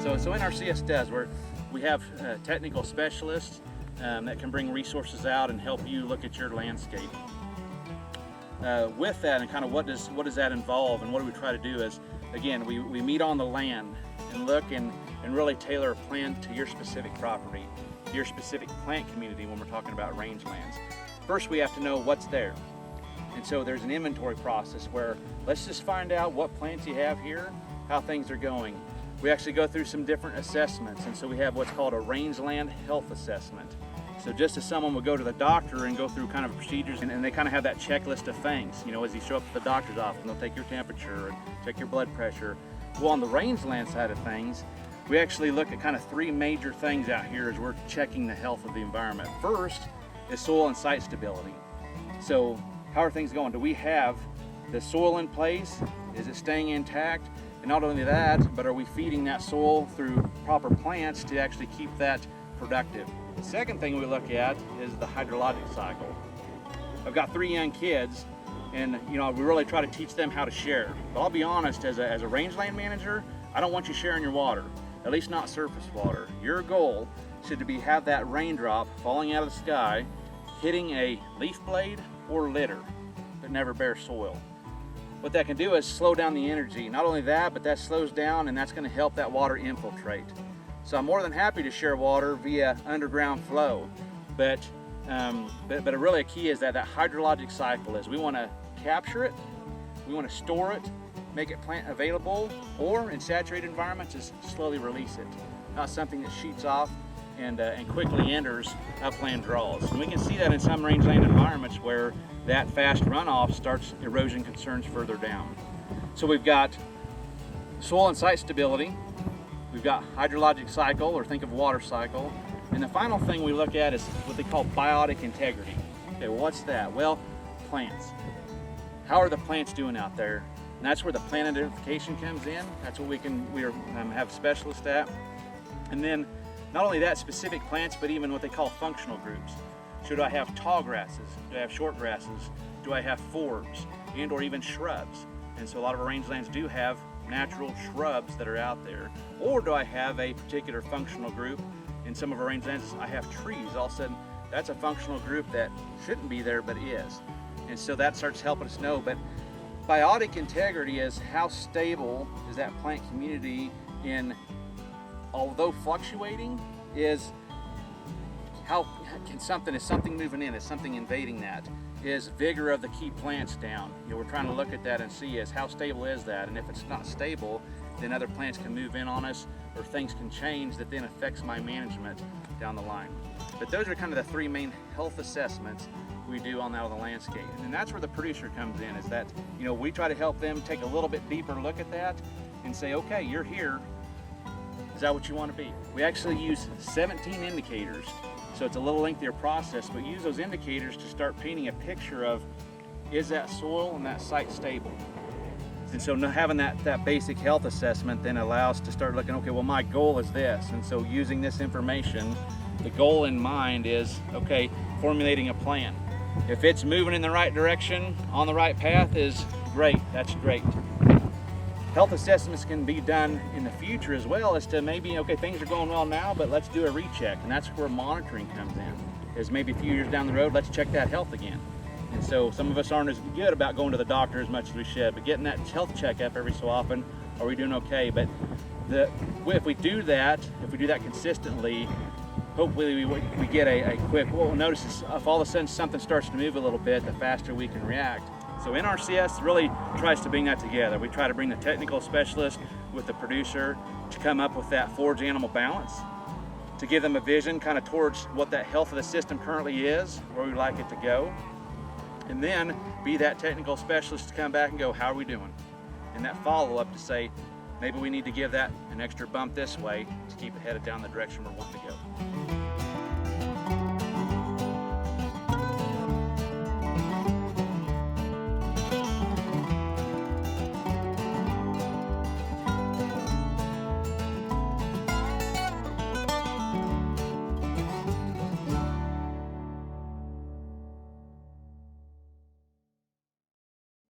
So NRCS does. We have technical specialists that can bring resources out and help you look at your landscape. With that, and kind of what does that involve, and what do we try to do is, again, we meet on the land and look and really tailor a plan to your specific property, your specific plant community when we're talking about rangelands. First, we have to know what's there. And so there's an inventory process where let's just find out what plants you have here, how things are going. We actually go through some different assessments, and so we have what's called a Rangeland Health Assessment. So just as someone would go to the doctor and go through kind of procedures, and they kind of have that checklist of things, you know, as you show up at the doctor's office, and they'll take your temperature and check your blood pressure. Well, on the rangeland side of things, we actually look at kind of three major things out here as we're checking the health of the environment. First is soil and site stability. So how are things going? Do we have the soil in place? Is it staying intact? And not only that, but are we feeding that soil through proper plants to actually keep that productive? The second thing we look at is the hydrologic cycle. I've got 3 young kids, and you know, we really try to teach them how to share. But I'll be honest, as a rangeland manager, I don't want you sharing your water, at least not surface water. Your goal should be have that raindrop falling out of the sky, hitting a leaf blade or litter, but never bare soil. What that can do is slow down the energy. Not only that, but that slows down, and that's going to help that water infiltrate. So I'm more than happy to share water via underground flow, but really a key is that hydrologic cycle is we want to capture it, we want to store it, make it plant available, or in saturated environments just slowly release it. Not something that sheets off and quickly enters upland draws. And we can see that in some rangeland environments where that fast runoff starts erosion concerns further down. So we've got soil and site stability, we've got hydrologic cycle, or think of water cycle, and the final thing we look at is what they call biotic integrity. Okay, well, what's that? Well, plants. How are the plants doing out there? And that's where the plant identification comes in. That's what we have specialists at. And then not only that, specific plants, but even what they call functional groups. Should I have tall grasses? Do I have short grasses? Do I have forbs and or even shrubs? And so a lot of our rangelands do have natural shrubs that are out there. Or do I have a particular functional group? In some of our rangelands, I have trees. All of a sudden, that's a functional group that shouldn't be there, but is. And so that starts helping us know. But biotic integrity is how stable is that plant community in, although fluctuating, is how is something moving in, is something invading that? Is vigor of the key plants down? You know, we're trying to look at that and see is how stable is that, and if it's not stable, then other plants can move in on us, or things can change that then affects my management down the line. But those are kind of the 3 main health assessments we do on out of the landscape. And that's where the producer comes in, is that, you know, we try to help them take a little bit deeper look at that and say, okay, you're here. Is that what you want to be? We actually use 17 indicators. So it's a little lengthier process, but use those indicators to start painting a picture of, is that soil and that site stable? And so having that basic health assessment then allows to start looking, okay, well, my goal is this. And so using this information, the goal in mind is, okay, formulating a plan. If it's moving in the right direction, on the right path, is great, that's great. Health assessments can be done in the future as well, as to maybe, okay, things are going well now, but let's do a recheck. And that's where monitoring comes in, is maybe a few years down the road, let's check that health again. And so some of us aren't as good about going to the doctor as much as we should, but getting that health checkup every so often, are we doing okay? But if we do that consistently, hopefully we get a quick, what we'll notice is if all of a sudden something starts to move a little bit, the faster we can react. So NRCS really tries to bring that together. We try to bring the technical specialist with the producer to come up with that forage animal balance, to give them a vision kind of towards what that health of the system currently is, where we'd like it to go, and then be that technical specialist to come back and go, how are we doing? And that follow-up to say, maybe we need to give that an extra bump this way to keep it headed down the direction we're wanting to go.